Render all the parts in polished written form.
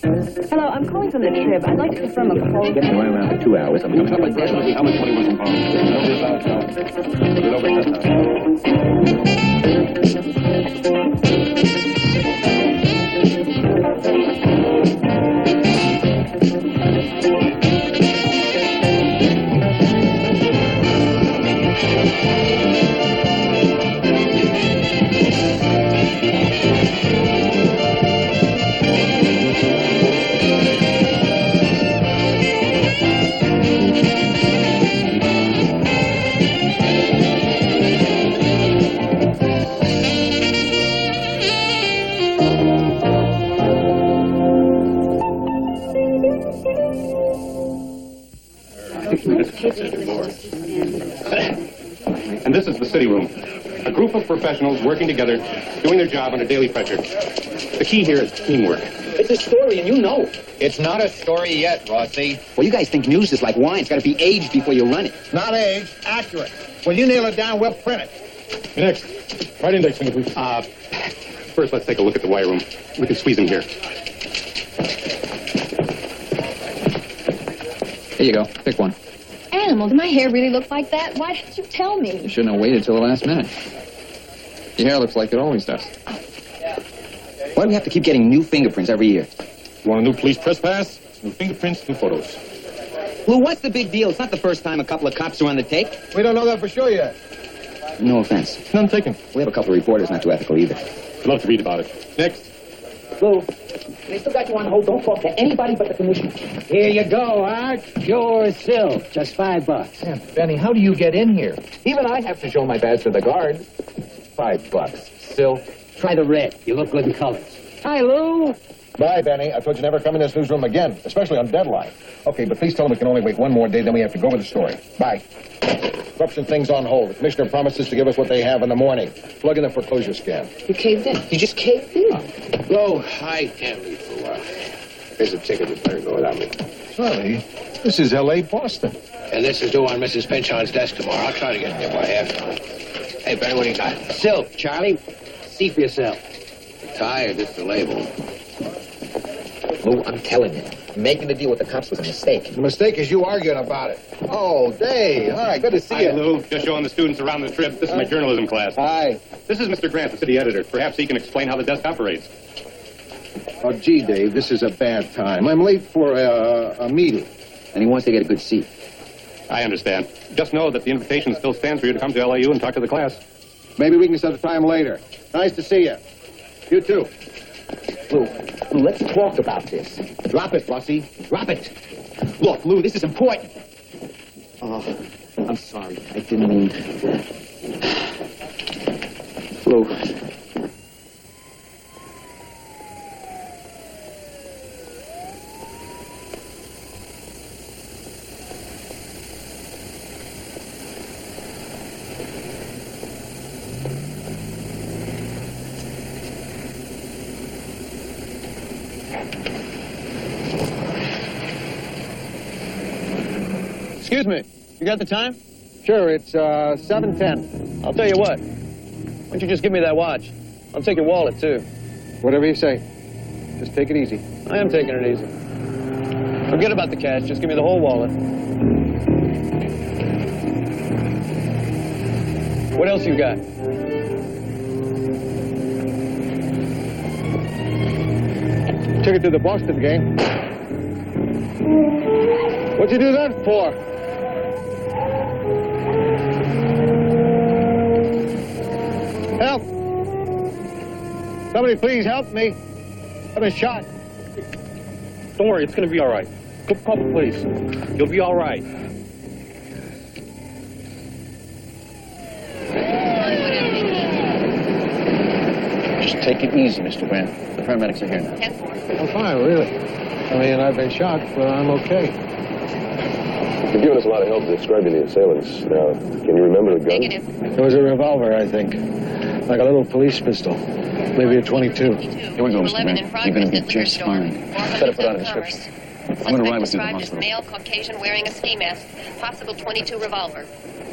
Hello, I'm calling from the Trib. I'd like to confirm a proposal. Getting away around for 2 hours. I'm going to stop by Gresham. How much money was And this is the city room. A group of professionals working together, doing their job under daily pressure. The key here is teamwork. It's a story, and you know it. It's not a story yet, Rossi. Well, you guys think news is like wine. It's got to be aged before you run it. Not aged, accurate. When you nail it down, we'll print it. Next. Right index finger, please. First, let's take a look at the wire room. We can squeeze in here. Here you go. Pick one. Animal, did my hair really look like that? Why didn't you tell me? You shouldn't have waited till the last minute. Your hair looks like it always does. Why do we have to keep getting new fingerprints every year? You want a new police trespass? New fingerprints, new photos. Lou, what's the big deal? It's not the first time a couple of cops are on the take. We don't know that for sure yet. No offense. None taken. We have a couple of reporters not too ethical either. I'd love to read about it. Next. Lou, they still got you on hold. Don't talk to anybody but the commissioner. Here you go, Art. Pure silk. Just $5. Yeah, Benny, how do you get in here? Even I have to show my badge to the guard. $5. Silk. Try the red. You look good in colors. Hi, Lou. Bye, Benny. I told you never come in this newsroom again, especially on deadline. Okay, but please tell them we can only wait one more day, then we have to go with the story. Bye. Corruption thing's on hold. The commissioner promises to give us what they have in the morning. Plug in the foreclosure scan. You caved in. You just caved in. Lou, I can't leave for a while. Here's a ticket. You better go without me. Sorry, this is L.A. Boston. And this is due on Mrs. Pinchon's desk tomorrow. I'll try to get there by halftime. Hey, Benny, what do you got? Silk, Charlie. See for yourself. Tie or just the label? Lou, I'm telling you. Making the deal with the cops was a mistake. The mistake is you arguing about it. Oh, Dave. Hi, good to see you. Hi, Lou. Just showing the students around the Trib. This is my journalism class. Hi. This is Mr. Grant, the city editor. Perhaps he can explain how the desk operates. Oh, gee, Dave, this is a bad time. I'm late for a meeting. And he wants to get a good seat. I understand. Just know that the invitation still stands for you to come to LAU and talk to the class. Maybe we can set a time later. Nice to see you. You too. Lou, let's talk about this. Drop it, Bossy. Drop it. Look, Lou, this is important. Oh, I'm sorry. I didn't mean... Lou. Excuse me, you got the time? Sure, it's 7:10. I'll tell you what. Why don't you just give me that watch? I'll take your wallet, too. Whatever you say. Just take it easy. I am taking it easy. Forget about the cash. Just give me the whole wallet. What else you got? Ticket to the Boston game. What'd you do that for? Help! Somebody please help me. I've been shot. Don't worry, it's going to be all right. Go call the police. You'll be all right. Just take it easy, Mr. Grant. The paramedics are here now. I'm fine, really. I mean, I've been shot, but I'm okay. You've given us a lot of help describing the assailants. Now, can you remember the gun? It was a revolver, I think. Like a little police pistol. Maybe a 22. Here we go, Mr. Grant. You're going to be just fine. Better put out a description. I'm going to ride with you to the hospital. Male, Caucasian, wearing a ski mask. Possible .22 revolver.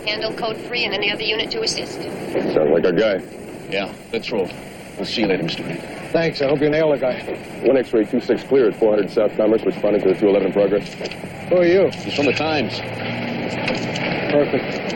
Handle code free and any other unit to assist. Sounds like our guy. Yeah, let's roll. We'll see you later, Mr. Grant. Thanks. I hope you nail the guy. 1 X-ray 26 clear at 400 South Commerce, responding to the 211 in progress. Who are you? He's from the Times. Perfect.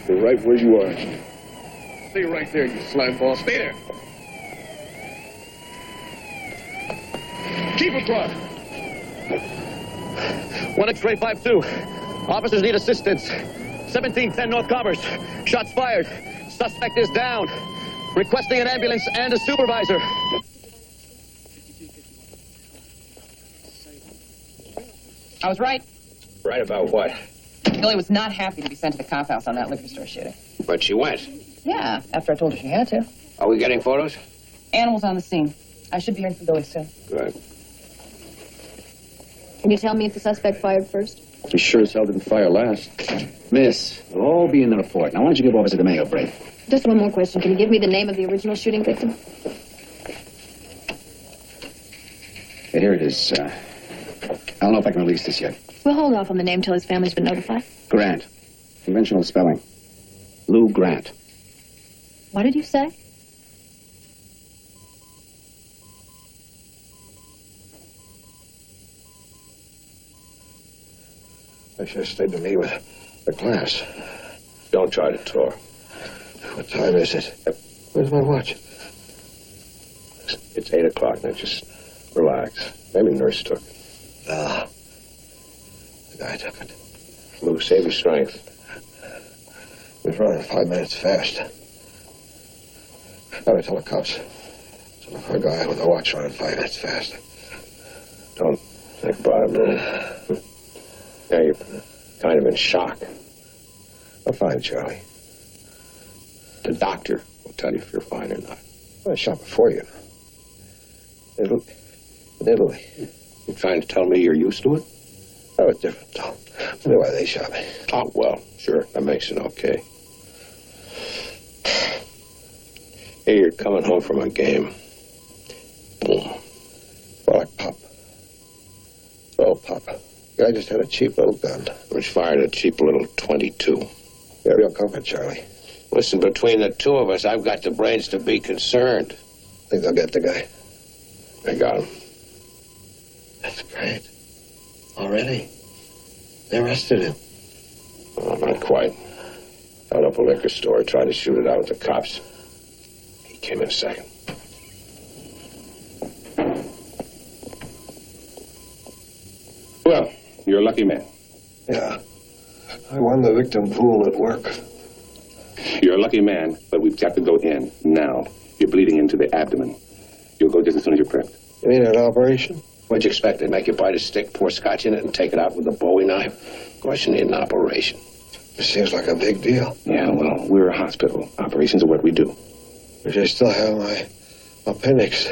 Right where you are. Stay right there, you slime ball. Stay there. Keep across. 1 X-ray 52. Officers need assistance. 1710 North Commerce. Shots fired. Suspect is down. Requesting an ambulance and a supervisor. I was right. Right about what? Billy was not happy to be sent to the cop house on that liquor store shooting. But she went. Yeah, after I told her she had to. Are we getting photos? Animals on the scene. I should be hearing from Billy soon. Good. Can you tell me if the suspect fired first? He sure as hell didn't fire last. Miss, it'll all be in the report. Now, why don't you give Officer DeMeo a break? Just one more question. Can you give me the name of the original shooting victim? Yeah, here it is. I don't know if I can release this yet. We'll hold off on the name till his family's been notified. Grant. Conventional spelling. Lou Grant. What did you say? I should have stayed to meet with the class. Don't try to talk. What time is it? Where's my watch? It's 8 o'clock now. Just relax. Maybe nurse took it. No. The guy took it. Lou, save your strength. He was running 5 minutes fast. I would tell the cops. So look for a guy with a watch running 5 minutes fast. Don't think about it, Lou. Yeah, you're kind of in shock. I'm fine, Charlie. The doctor will tell you if you're fine or not. I shot before you. Italy. You trying to tell me you're used to it? That was different, though. I knew why they shot me. Oh, well, sure. That makes it okay. Hey, you're coming home from a game. Boom. Well, like Pop. Oh, Pop. Guy just had a cheap little gun. Which fired a cheap little .22. Yeah, real comfort, Charlie. Listen, between the two of us, I've got the brains to be concerned. Think they'll get the guy? They got him. That's great. Already? They arrested him. Well, not quite. Found up a liquor store, tried to shoot it out with the cops. He came in second. Well, you're a lucky man. Yeah. I won the victim pool at work. You're a lucky man, but we've got to go in now. You're bleeding into the abdomen. You'll go just as soon as you're prepped. You mean an operation? What'd you expect? They'd make you bite a stick, pour scotch in it, and take it out with a Bowie knife? Of course you need an operation. It seems like a big deal. Yeah, well, we're a hospital. Operations are what we do. But I still have my appendix.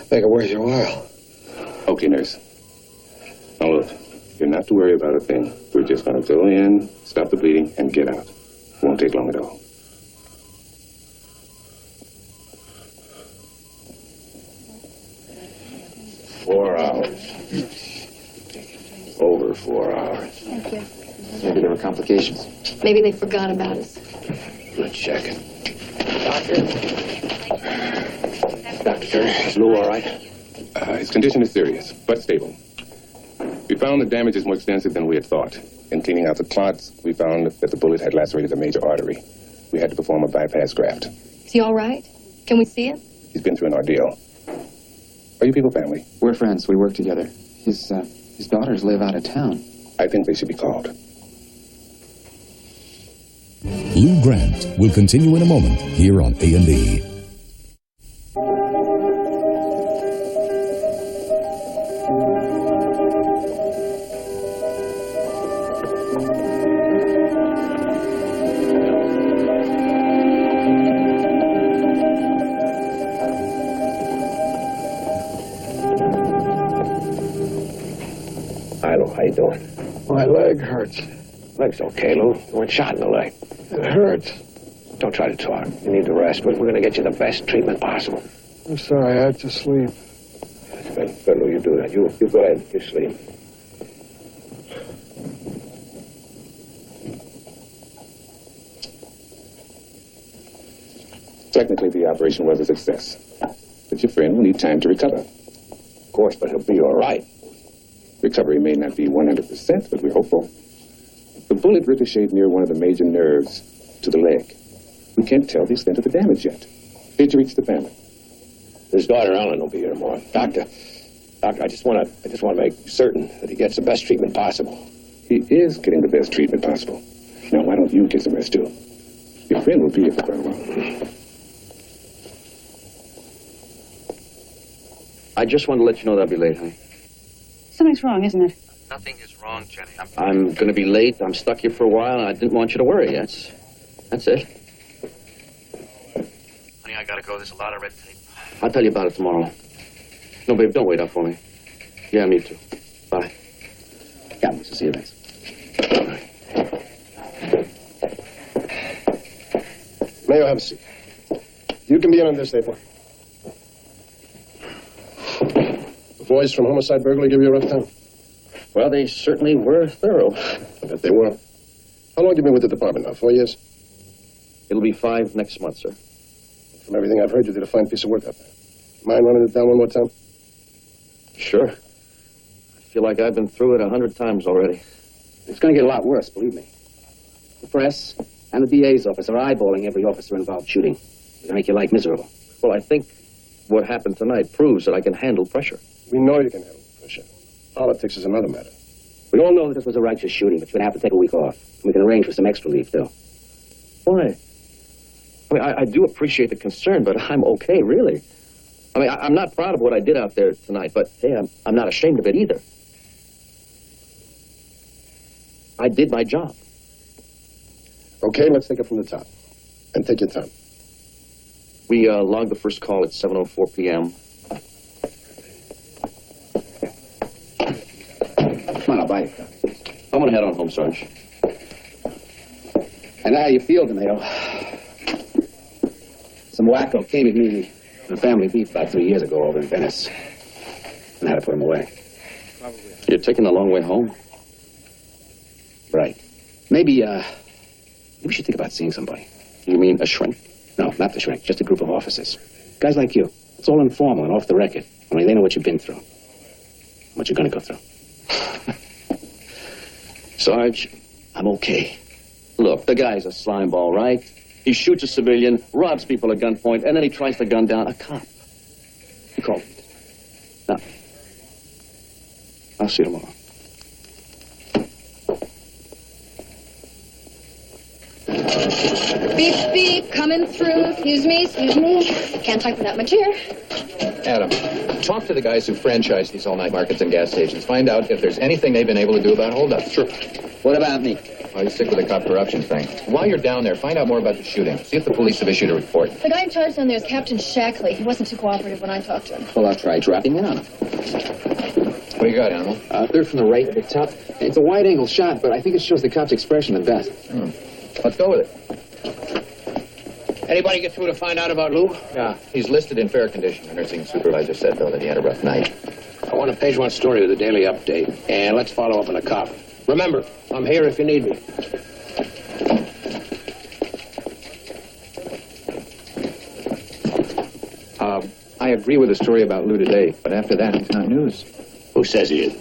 Make it worth your while. Okay, nurse. Now look, you're not to worry about a thing. We're just going to go in, stop the bleeding, and get out. Won't take long at all. Over 4 hours. Thank you. Maybe there were complications. Maybe they forgot about us. Let's check it. Dr. Turner, is Lou all right? His condition is serious, but stable. We found the damage is more extensive than we had thought. In cleaning out the clots, we found that the bullet had lacerated a major artery. We had to perform a bypass graft. Is he all right? Can we see him? He's been through an ordeal. Are you people family? We're friends. We work together. His daughters live out of town. I think they should be called. Lou Grant will continue in a moment here on A&E. you doing? My leg hurts. Leg's okay, Lou. You weren't shot in the leg. It hurts. Don't try to talk. You need to rest, but we're going to get you the best treatment possible. I'm sorry, I had to sleep. Good, Lou, you do that. You go ahead. You sleep. Technically, the operation was a success. But your friend will need time to recover. Of course, but he'll be all right. Recovery may not be 100%, but we're hopeful. The bullet ricocheted near one of the major nerves to the leg. We can't tell the extent of the damage yet. Did you reach the family? His daughter Ellen will be here tomorrow. Doctor, I just want to make certain that he gets the best treatment possible. He is getting the best treatment possible. Now, why don't you get some rest, too? Your friend will be here for quite a while. I just wanted to let you know that I'll be late, honey. Something's wrong, isn't it? Nothing is wrong, Jenny. I'm going to be late. I'm stuck here for a while, and I didn't want you to worry. That's it. Honey, I got to go. There's a lot of red tape. I'll tell you about it tomorrow. No, babe, don't wait up for me. Yeah, me too. Bye. Yeah, we'll see you then. Mayo, have a seat. You can be in on this, Stapler. The boys from Homicide Burglary give you a rough time? Well, they certainly were thorough. I bet they were. How long have you been with the department now? 4 years? It'll be 5 next month, sir. From everything I've heard, you did a fine piece of work out there. Mind running it down one more time? Sure. I feel like I've been through it 100 times already. It's going to get a lot worse, believe me. The press and the DA's office are eyeballing every officer involved shooting. It'll make your life miserable. Well, I think what happened tonight proves that I can handle pressure. We know you can handle pressure. Politics is another matter. We all know that this was a righteous shooting, but you're going to have to take a week off. We can arrange for some extra leave, too. Why? I mean, I do appreciate the concern, but I'm okay, really. I mean, I'm not proud of what I did out there tonight, but, hey, I'm not ashamed of it either. I did my job. Okay, let's take it from the top. And take your time. We logged the first call at 7:04 p.m. Come on, I'll buy you. I'm going to head on home, Sarge. And how you feel, DeMayo? Some wacko came at me in a family beef about 3 years ago over in Venice. And I had to put him away. You're taking the long way home? Right. Maybe we should think about seeing somebody. You mean a shrink? No, not the shrink. Just a group of officers. Guys like you. It's all informal and off the record. Only they know what you've been through. What you're going to go through. Sarge, I'm okay. Look, the guy's a slimeball, right? He shoots a civilian, robs people at gunpoint, and then he tries to gun down a cop. He called me. Now, I'll see you tomorrow. Beep, beep, coming through. Excuse me. Can't type without my chair. Adam, talk to the guys who franchise these all-night markets and gas stations. Find out if there's anything they've been able to do about holdups. Sure. What about me? Oh, you stick with the cop corruption thing. While you're down there, find out more about the shooting. See if the police have issued a report. The guy in charge down there is Captain Shackley. He wasn't too cooperative when I talked to him. Well, I'll try dropping in on him. What do you got, Animal? Third from the right at the top. It's a wide-angle shot, but I think it shows the cop's expression the best. Let's go with it. Anybody get through to find out about Lou? Yeah, he's listed in fair condition. The nursing supervisor said, though, that he had a rough night. I want a page-one story of the Daily Update, and let's follow up on the cop. Remember, I'm here if you need me. I agree with the story about Lou today, but after that, it's not news. Who says he is?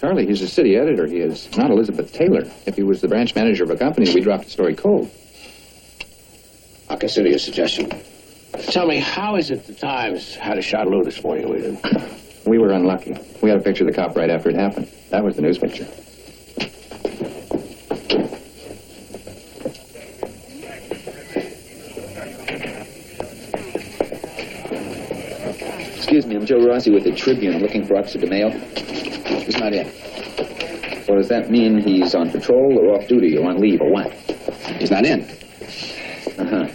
Charlie, he's a city editor. He is not Elizabeth Taylor. If he was the branch manager of a company, we dropped the story cold. I'll consider your suggestion. Tell me, how is it the Times had a shot of Lou this morning? We didn't. We were unlucky. We had a picture of the cop right after it happened. That was the news picture. Excuse me, I'm Joe Rossi with the Tribune, looking for Officer DeMayo. He's not in. Well, does that mean he's on patrol or off duty or on leave or what? He's not in. Uh-huh.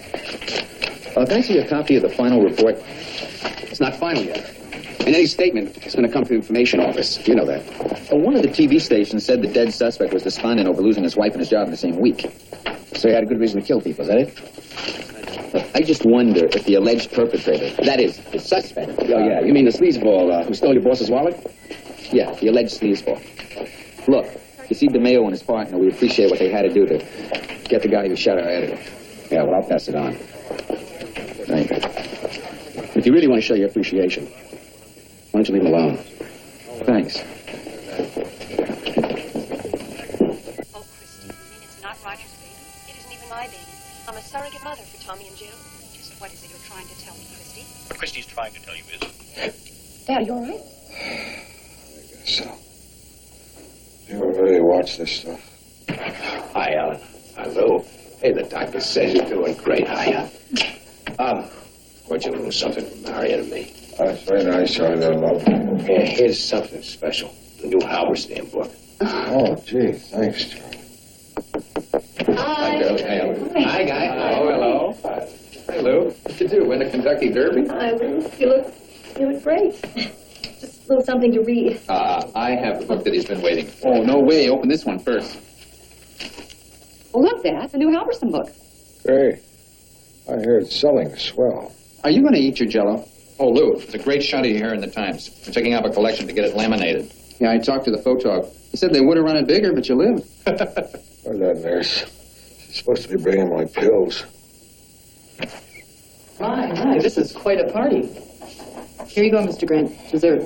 Can I see a copy of the final report? It's not final yet. And any statement is going to come from the information office. You know that. Well, one of the TV stations said the dead suspect was despondent over losing his wife and his job in the same week. So he had a good reason to kill people, is that it? I just wonder if the alleged perpetrator, that is, the suspect... Oh, yeah. You mean the sleazeball who stole your boss's wallet? Yeah, the alleged sleazeball. Look, you see DeMeo and his partner, we appreciate what they had to do to get the guy who shot our editor. Yeah, well, I'll pass it on. Thank you. If you really want to show your appreciation, why don't you leave him alone? Thanks. Oh, Christy, you mean it's not Roger's baby? It isn't even my baby. I'm a surrogate mother for Tommy and Jill. Just what is it you're trying to tell me, Christy? What Christy's trying to tell you is... Dad, you all right? I guess so. You ever really watch this stuff? Hi, Alan. Hello. Hey, the doctor says you're doing great. Hiya. Why'd you lose something from Marion and me? That's very nice, Charlie. I love it. Yeah, here's something special. The new Halberstam book. Oh, gee, thanks, Charlie. Hi, girls. Hey, Alan. Hi, guy. Oh, hello. Hey, Lou. What'd you do? Win the Kentucky Derby? Hi, Lou. You look great. Just a little something to read. I have the book that he's been waiting for. Oh, no way. Open this one first. Well, look, Dad, the new Halberstam book. Great. I hear it's selling swell. Are you going to eat your Jell-O? Oh, Lou, it's a great shot of you here in the Times. We're taking up a collection to get it laminated. Yeah, I talked to the photog. He said they would have run it bigger, but you lived. Where's that nurse? She's supposed to be bringing my pills. My, this is quite a party. Here you go, Mr. Grant. Dessert.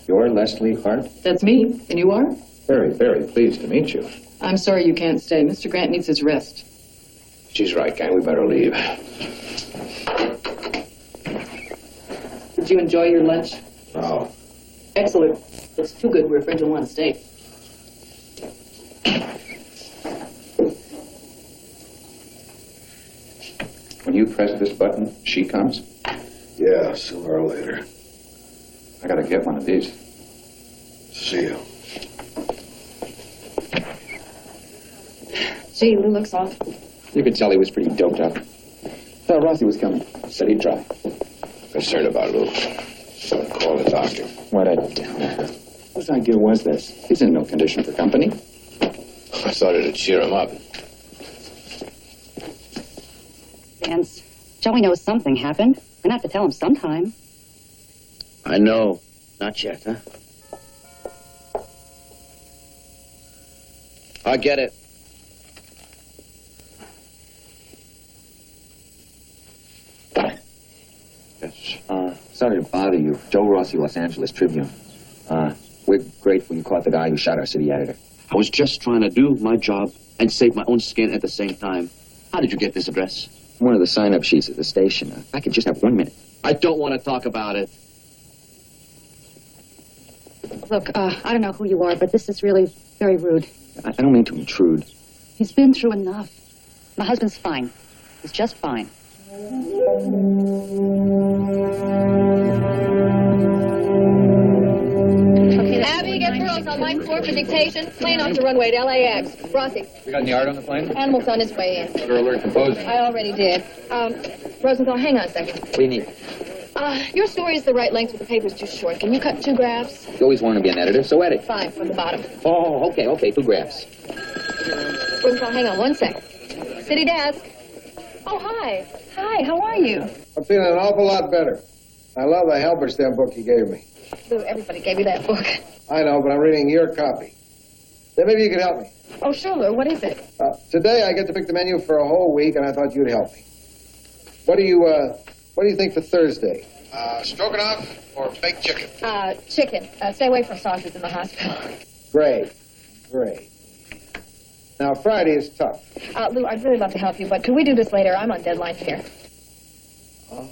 You're Leslie Hart? That's me. And you are? Very, very pleased to meet you. I'm sorry you can't stay. Mr. Grant needs his rest. She's right, gang. We better leave. Did you enjoy your lunch? Oh. Excellent. It's too good. We're afraid you'll want to stay. When you press this button, she comes? Yeah, sooner or later. I gotta get one of these. See you. Gee, Lou looks off. You could tell he was pretty doped up. Thought Rossi was coming. Said he'd try. Concerned about Lou. Call the doctor. What a downer. Whose idea was this? He's in no condition for company. I thought it'd cheer him up. Vance, Joey knows something happened. We're gonna have to tell him sometime. I know. Not yet, huh? I get it. Yes. Sorry to bother you. Joe Rossi, Los Angeles Tribune. We're grateful you caught the guy who shot our city editor. I was just trying to do my job and save my own skin at the same time. How did you get this address? One of the sign-up sheets at the station. If I could just have 1 minute. I don't want to talk about it. Look, I don't know who you are, but this is really very rude. I don't mean to intrude. He's been through enough. My husband's fine. He's just fine. Abby, get Burroughs on line 4 for dictation. Plane off the runway to LAX. Rossi, We got any art on the plane? animal's on his way in. Better alert composing. I already did. Rosenthal, hang on a second. What do you need? Your story is the right length, but the paper's too short. Can you cut 2 graphs? You always want to be an editor, so edit. Fine, from the bottom. Oh, okay, 2 graphs. Rosenthal, hang on 1 second. City desk. Oh, hi. Hi, how are you? I'm feeling an awful lot better. I love the Halberstam book you gave me. Lou, everybody gave you that book. I know, but I'm reading your copy. Then maybe you could help me. Oh, sure, Lou. What is it? Today I get to pick the menu for a whole week, and I thought you'd help me. What do you think for Thursday? Stroganoff or baked chicken? Chicken. Stay away from sausages in the hospital. Great. Now, Friday is tough. Lou, I'd really love to help you, but could we do this later? I'm on deadline here. Oh.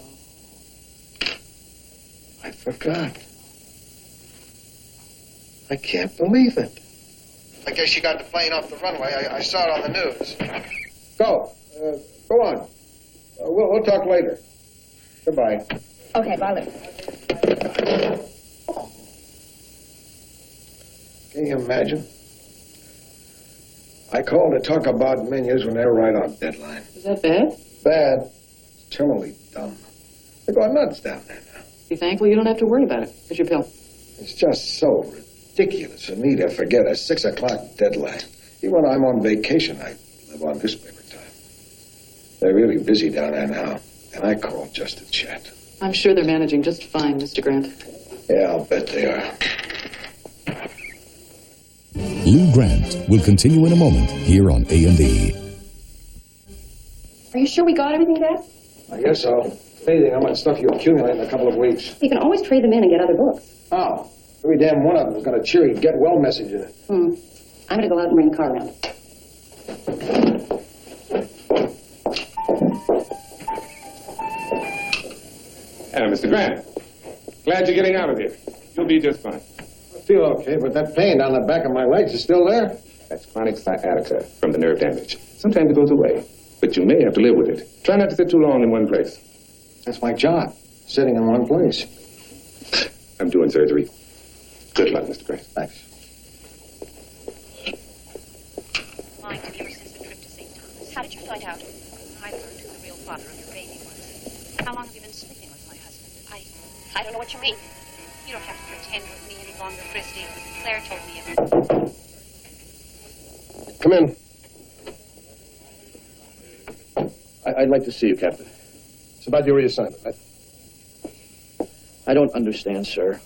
I forgot. I can't believe it. I guess you got the plane off the runway. I saw it on the news. Go. Go on. We'll talk later. Goodbye. Okay, bye, Lou. Can you imagine? I called to talk about menus when they're right on deadline. Is that bad? Bad. It's terminally dumb. They're going nuts down there now. Be thankful you don't have to worry about it. Here's your pill. It's just so ridiculous of me to forget a 6 o'clock deadline. Even when I'm on vacation, I live on newspaper time. They're really busy down there now, and I called just to chat. I'm sure they're managing just fine, Mr. Grant. Yeah, I'll bet they are. Lou Grant will continue in a moment here on A&E. Are you sure we got everything, Dad? I guess so. Amazing how much stuff you accumulate in a couple of weeks. You can always trade them in and get other books. Oh, every damn one of them has got a cheery get well message in it. I'm going to go out and bring the car around. Mr. Grant, glad you're getting out of here. You'll be just fine. I feel okay, but that pain down the back of my legs is still there. That's chronic sciatica from the nerve damage. Sometimes it goes away, but you may have to live with it. Try not to sit too long in one place. That's my job, sitting in one place. I'm doing surgery. Good luck, Mr. Grant. Thanks. Mind you, ever since the trip to St. Thomas, how did you find out? I learned who the real father of your baby was. How long have you been sleeping with my husband? I don't know what you mean. You don't have to pretend with me any longer, Christy. Claire told me everything. Come in. I'd like to see you, Captain. It's about your reassignment, right? I don't understand, sir.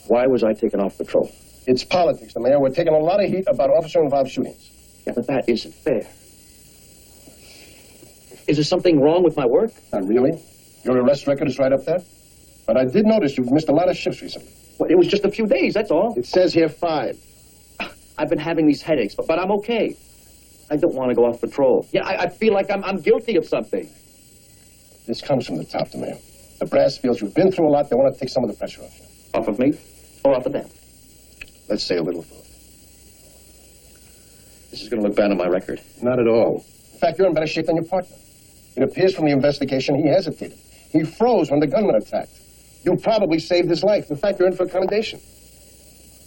Why was I taken off patrol? It's politics, the Mayor. We're taking a lot of heat about officer-involved shootings. Yeah, but that isn't fair. Is there something wrong with my work? Not really. Your arrest record is right up there. But I did notice you've missed a lot of shifts recently. Well, it was just a few days, that's all. It says here 5. I've been having these headaches, but I'm okay. I don't want to go off patrol. Yeah, I feel like I'm guilty of something. This comes from the top, the Mayor. The brass feels you've been through a lot. They want to take some of the pressure off you. Off of me or off of them? Let's say a little of both. This is going to look bad on my record. Not at all. In fact, you're in better shape than your partner. It appears from the investigation he hesitated. He froze when the gunman attacked. You probably saved his life. In fact, you're in for a commendation.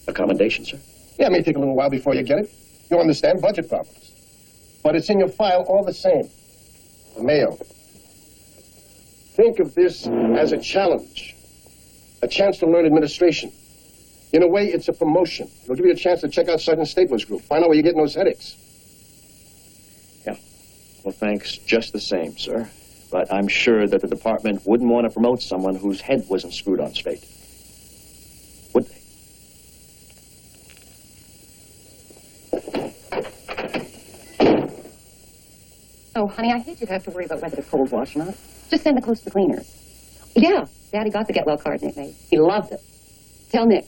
A commendation, sir? Yeah, it may take a little while before you get it. You understand budget problems. But it's in your file all the same. Mayo, think of this as a challenge. A chance to learn administration. In a way, it's a promotion. It'll give you a chance to check out Sergeant Stapler's group. Find out where you're getting those headaches. Yeah. Well, thanks just the same, sir. But I'm sure that the department wouldn't want to promote someone whose head wasn't screwed on straight. Would they? Oh, honey, I hate you'd have to worry about whether to cold wash or not. Just send the clothes to the cleaners. Yeah, Daddy got the get well card Nick made. He loved it. Tell Nick.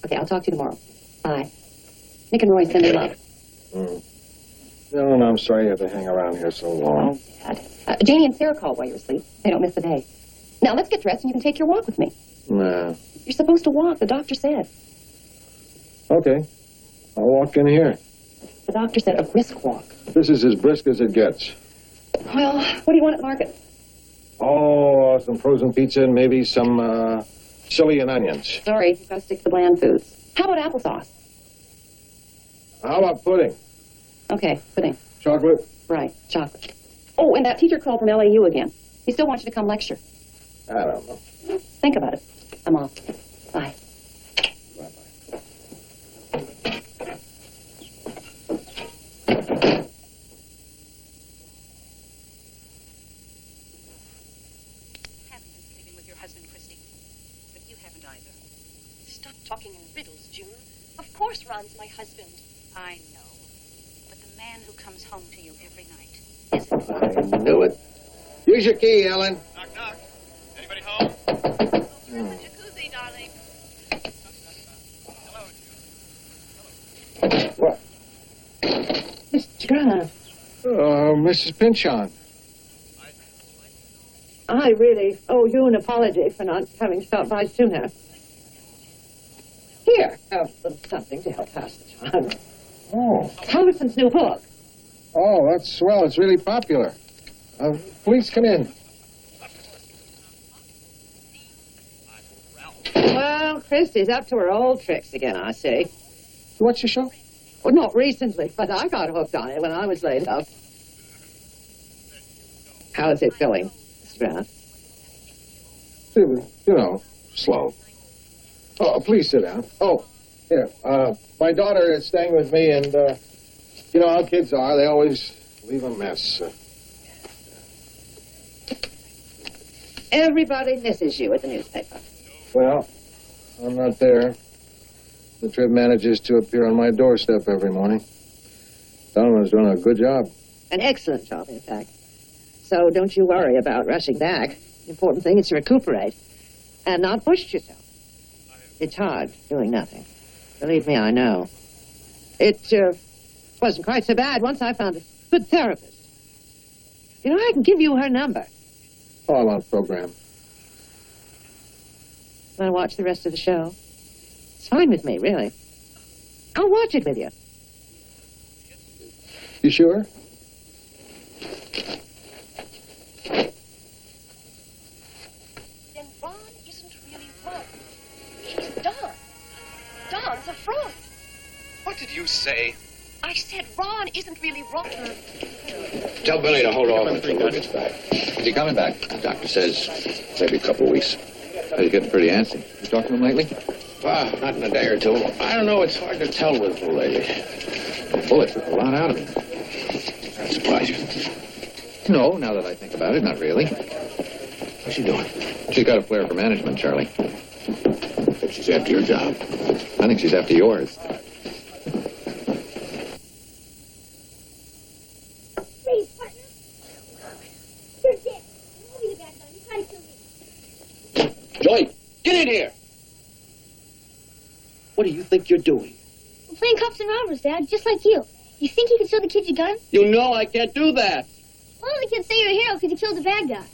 Okay, I'll talk to you tomorrow. Bye. Nick and Roy send their love. No, I'm sorry you had to hang around here so long. Oh, Dad. Janie and Sarah call while you're asleep. They don't miss a day. Now, let's get dressed and you can take your walk with me. Nah. You're supposed to walk, the doctor said. Okay. I'll walk in here. The doctor said a brisk walk. This is as brisk as it gets. Well, what do you want at market? Oh, some frozen pizza and maybe some chili and onions. Sorry, you've got to stick to the bland foods. How about applesauce? How about pudding? Okay, pudding. Chocolate? Right, chocolate. Oh, and that teacher called from LAU again. He still wants you to come lecture. I don't know. Think about it. I'm off. Bye. Talking in riddles, June. Of course Ron's my husband. I know. But the man who comes home to you every night isn't Ron. I knew it. Use your key, Ellen. Knock, knock. Anybody home? The jacuzzi, darling. Hello. What? Mr. Grant. Mrs. Pinchon. I really owe you an apology for not having stopped by sooner. Here, have something to help pass the time. Oh. Halverson's new book. Oh, that's swell. It's really popular. Please come in. Well, Christy's up to her old tricks again, I see. You watch your show? Well, not recently, but I got hooked on it when I was laid up. How's it going, Mr. Grant? You know, slow. Oh, please sit down. Oh, here. My daughter is staying with me, and, you know how kids are. They always leave a mess. Everybody misses you at the newspaper. Well, I'm not there. The Trib manages to appear on my doorstep every morning. Donovan's doing a good job. An excellent job, in fact. So don't you worry about rushing back. The important thing is to recuperate and not push yourself. It's hard doing nothing. Believe me, I know. It wasn't quite so bad once I found a good therapist. You know, I can give you her number. Oh, I'm on a program. Want to watch the rest of the show? It's fine with me, really. I'll watch it with you. You sure? Then Ron isn't really Ron. He's Don. Don's a fraud. What did you say? I said Ron isn't really Ron. Tell Billy to hold off until Lou gets back. Is he coming back? The doctor says. Maybe a couple of weeks. He's getting pretty antsy. You talked to him lately? Well, not in a day or two. I don't know. It's hard to tell with Lou lately. The bullet took a lot out of him. That surprise you? No, now that I think about it, not really. What's she doing? She's got a flair for management, Charlie. She's after your job. I think she's after yours. Please, partner. You're dead. I'll be the bad guy. You try to kill me. Joy, get in here! What do you think you're doing? I'm playing cops and robbers, Dad, just like you. You think you can show the kids your gun? You know I can't do that. Well, the kids say you're a hero because you killed the bad guy.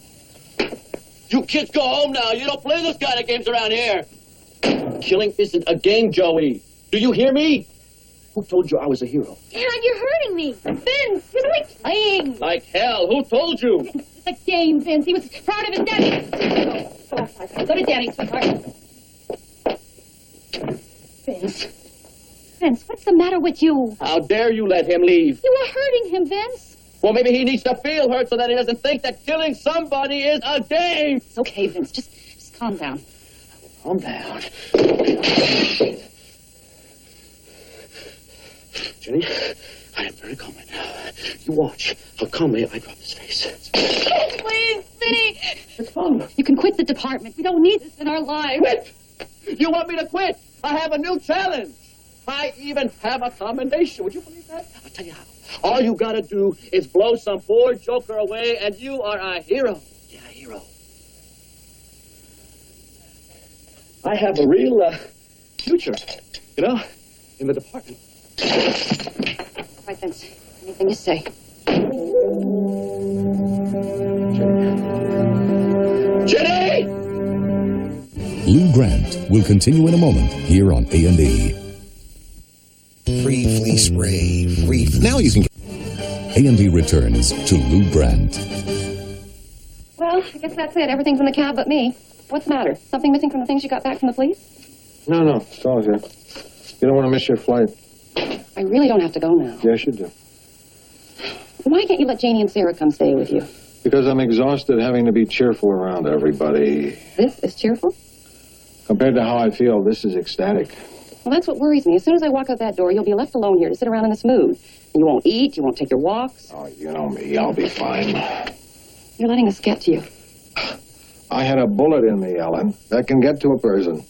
You kids go home now. You don't play this kind of games around here. Killing isn't a game, Joey. Do you hear me? Who told you I was a hero? Dad, you're hurting me. Vince, you're like playing. Like hell. Who told you? It's a game, Vince. He was proud of his daddy. Go to Daddy, sweetheart. Vince, what's the matter with you? How dare you let him leave? You were hurting him, Vince. Well, maybe he needs to feel hurt so that he doesn't think that killing somebody is a game. It's okay, Vince. Just calm down. Calm down. Jenny, I am very calm right now. You watch how calmly I drop his face. Please, Vinny. What's wrong? You can quit the department. We don't need this in our lives. Quit? You want me to quit? I have a new challenge. I even have a commendation. Would you believe that? I'll tell you how. All you gotta do is blow some poor joker away, and you are a hero. Yeah, a hero. I have a real future, you know, in the department. Right, Vince. Anything you say. Jenny! Lou Grant will continue in a moment here on A&E. Free flea spray. Now you can get... A&E returns to Lou Grant. Well, I guess that's it. Everything's in the cab but me. What's the matter? Something missing from the things you got back from the police? No, it's all here. You don't want to miss your flight. I really don't have to go now. Yes, you do. Why can't you let Janie and Sarah come stay with you? Because I'm exhausted having to be cheerful around everybody. This is cheerful? Compared to how I feel, this is ecstatic. Well, that's what worries me. As soon as I walk out that door, you'll be left alone here to sit around in this mood. You won't eat, you won't take your walks. Oh, you know me. I'll be fine. You're letting us get to you. I had a bullet in me, Ellen. That can get to a person.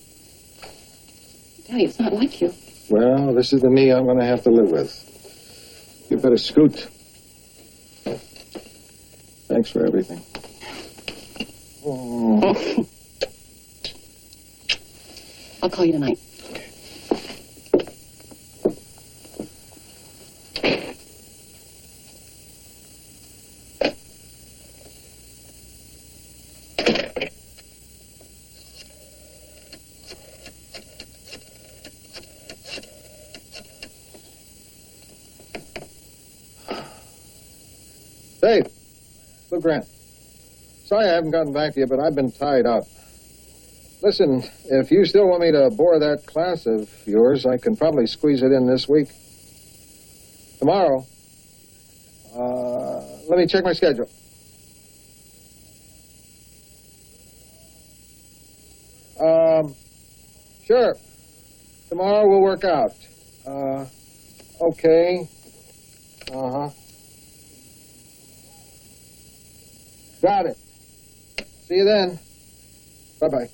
Daddy, it's not like you. Well, this is the me I'm going to have to live with. You better scoot. Thanks for everything. Oh. I'll call you tonight. Dave, Lou Grant. Sorry I haven't gotten back to you, but I've been tied up. Listen, if you still want me to bore that class of yours, I can probably squeeze it in this week. Tomorrow. Let me check my schedule. Sure. Tomorrow we'll work out. Okay. Uh-huh. Got it. See you then. Bye-bye.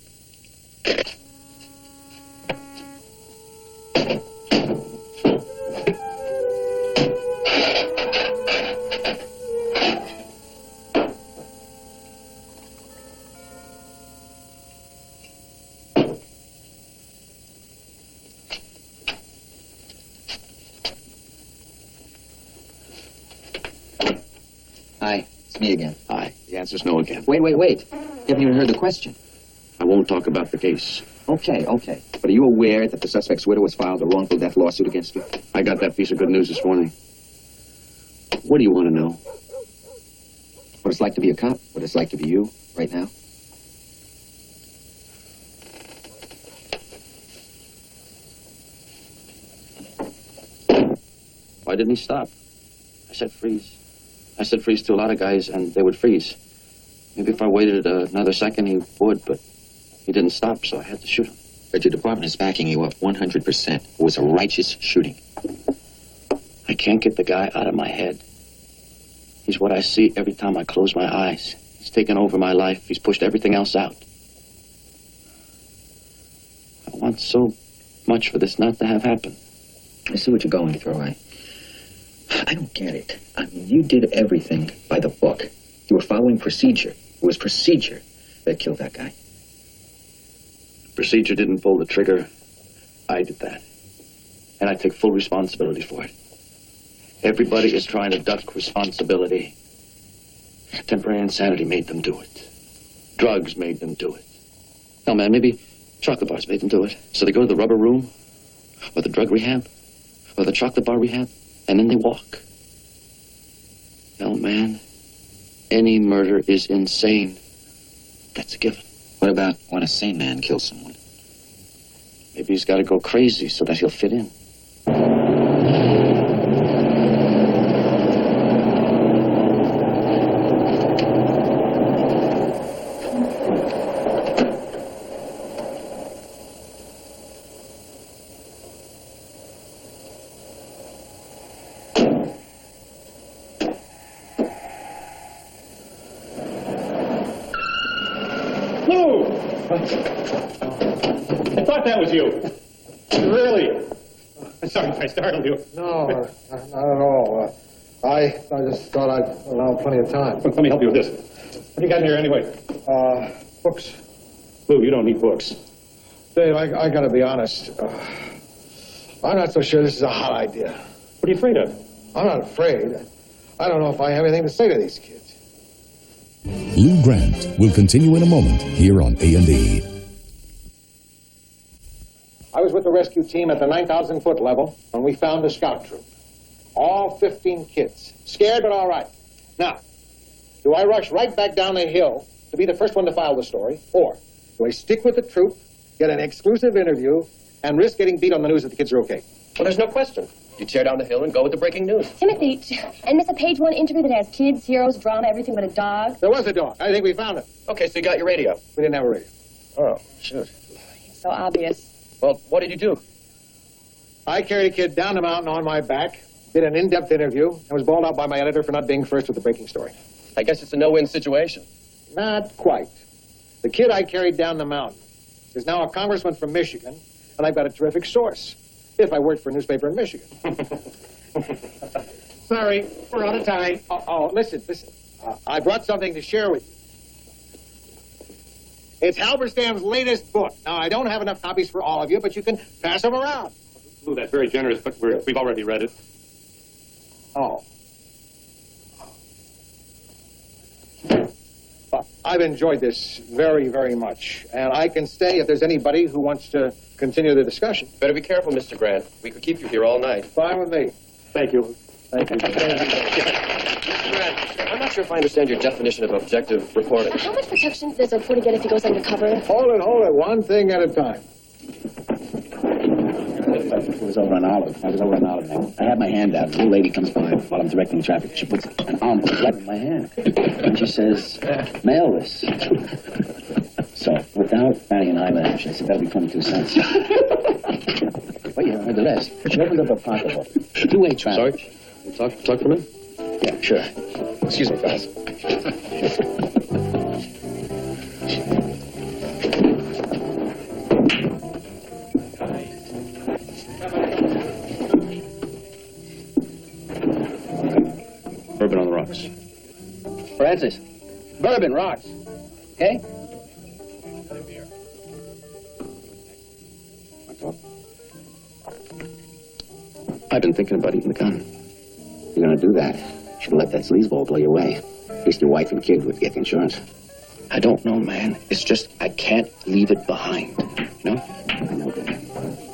Hi, it's me again. Hi. The answer's no again. Wait. You haven't even heard the question. I won't talk about the case. Okay. But are you aware that the suspect's widow has filed a wrongful death lawsuit against you? I got that piece of good news this morning. What do you want to know? What it's like to be a cop? What it's like to be you right now? Why didn't he stop? I said freeze. I said freeze to a lot of guys, and they would freeze. Maybe if I waited another second, he would, but he didn't stop, so I had to shoot him. But your department is backing you up 100%. It was a righteous shooting. I can't get the guy out of my head. He's what I see every time I close my eyes. He's taken over my life. He's pushed everything else out. I want so much for this not to have happened. I see what you're going through. I don't get it. I mean, you did everything by the book. You were following procedure. It was procedure that killed that guy. Procedure didn't pull the trigger. I did that. And I take full responsibility for it. Everybody is trying to duck responsibility. Temporary insanity made them do it. Drugs made them do it. No, man, maybe chocolate bars made them do it. So they go to the rubber room, or the drug rehab, or the chocolate bar rehab, and then they walk. Hell, man, any murder is insane. That's a given. What about when a sane man kills someone? Maybe he's got to go crazy so that he'll fit in. I thought that was you. Really? I'm sorry if I startled you. No, not at all. I just thought I'd allow plenty of time. Let me help you with this. What do you got in here anyway? Books. Lou, you don't need books. Dave, I gotta be honest. I'm not so sure this is a hot idea. What are you afraid of? I'm not afraid. I don't know if I have anything to say to these kids. Lou Grant will continue in a moment here on A&E. I was with the rescue team at the 9,000-foot level when we found a scout troop. All 15 kids. Scared, but all right. Now, do I rush right back down the hill to be the first one to file the story? Or do I stick with the troop, get an exclusive interview, and risk getting beat on the news that the kids are okay? Well, there's no question. You tear down the hill and go with the breaking news. Timothy, and this a page one interview that has kids, heroes, drama, everything but a dog? There was a dog. I think we found it. Okay, so you got your radio. We didn't have a radio. Oh, shoot. So obvious. Well, what did you do? I carried a kid down the mountain on my back, did an in-depth interview, and was bawled out by my editor for not being first with the breaking story. I guess it's a no-win situation. Not quite. The kid I carried down the mountain is now a congressman from Michigan, and I've got a terrific source. If I worked for a newspaper in Michigan. Sorry, we're out of time. Listen. I brought something to share with you. It's Halberstam's latest book. Now, I don't have enough copies for all of you, but you can pass them around. Lou, that's very generous, but we've already read it. Oh. I've enjoyed this very, very much, and I can stay if there's anybody who wants to continue the discussion. Better be careful, Mr. Grant. We could keep you here all night. Fine with me. Thank you. Thank you. Mr. Grant, I'm not sure if I understand your definition of objective reporting. How much protection does a reporter get if he goes undercover? Hold it. One thing at a time. It was over on Olive. I was over on Olive now. I had my hand out. A little lady comes by while I'm directing traffic. She puts an arm right in my hand. And she says, mail this. So without batting an eyelash. I said, that'll be 22 cents. Well, you heard the rest. She opened up her pocketbook. Two-way traffic. Sarge, you talk for a minute? Yeah, sure. Excuse me, fellas. Bourbon on the rocks. Francis, bourbon rocks. Okay? I've been thinking about eating the gun. You're gonna do that. You should let that sleazeball blow you away. At least your wife and kid would get the insurance. I don't know, man. It's just I can't leave it behind. You know? I know that.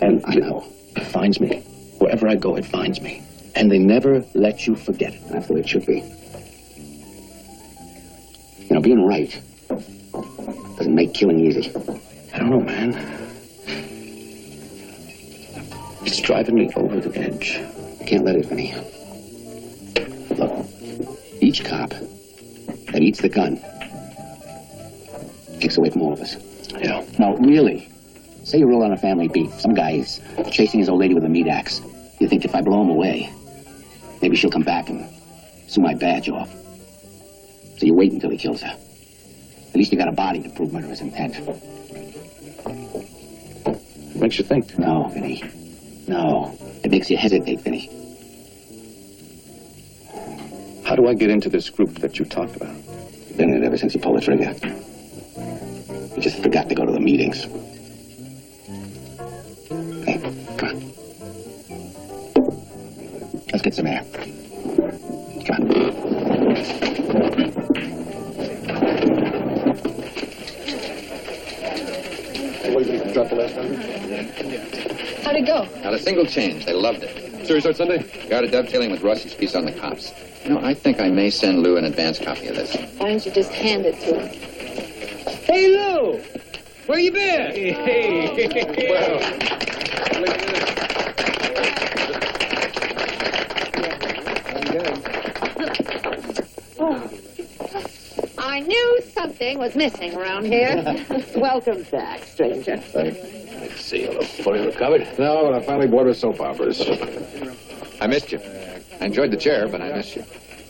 And I know. It finds me. Wherever I go, it finds me. And they never let you forget it. That's the way it should be. You know, being right doesn't make killing easy. I don't know, man. It's driving me over the edge. You can't let it, Vinny. Look, each cop that eats the gun takes away from all of us. Yeah. No, really. Say you roll on a family beef. Some guy's chasing his old lady with a meat axe. You think if I blow him away, maybe she'll come back and sue my badge off. So you wait until he kills her. At least you got a body to prove murderer's intent. Makes you think. No, Vinny. No. It makes you hesitate, Vinny. How do I get into this group that you talked about? You've been in it ever since you pulled the trigger. You just forgot to go to the meetings. Hey, come on. Let's get some air. Come on. Drop the last number. How'd it go? Not a single change. They loved it. Series start Sunday? Got it dovetailing with Russ's piece on the cops. You know, I think I may send Lou an advance copy of this. Why don't you just hand it to him? Hey, Lou! Where you been? I knew something was missing around here. Welcome back, stranger. Let's see, you look fully recovered. No, but I finally bored with soap operas. I missed you. I enjoyed the chair, but I missed you.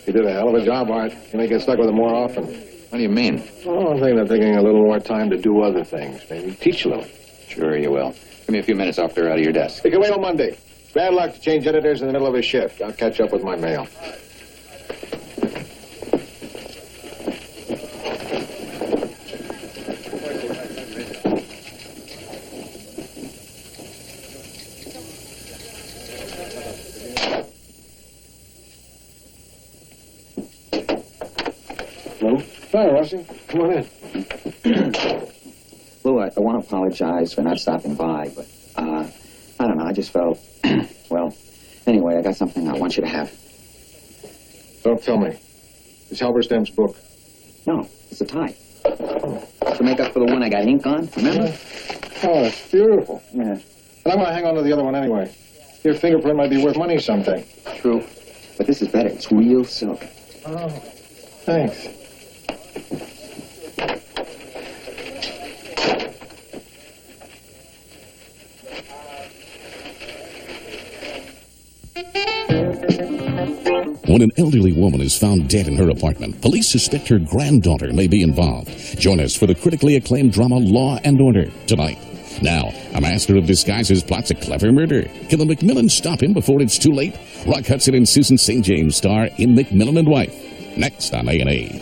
You did a hell of a job, Art. You may get stuck with it more often. What do you mean? Oh, I'm thinking of taking a little more time to do other things. Maybe teach a little. Sure you will. Give me a few minutes off there out of your desk. You can wait till Monday. Bad luck to change editors in the middle of a shift. I'll catch up with my mail. Hi, Rusty. Come on in. Lou, I want to apologize for not stopping by, but, I don't know, I just felt, well, anyway, I got something I want you to have. Don't tell me. It's Halberstam's book. No, it's a tie. To make up for the one I got ink on, remember? Oh, it's beautiful. Yeah. And I'm going to hang on to the other one anyway. Your fingerprint might be worth money someday. True. But this is better. It's real silk. Oh, thanks. When an elderly woman is found dead in her apartment, police suspect her granddaughter may be involved. Join us for the critically acclaimed drama Law and Order tonight. Now, a master of disguises plots a clever murder. Can the McMillans stop him before it's too late? Rock Hudson and Susan St. James star in McMillan and Wife. Next on A&E.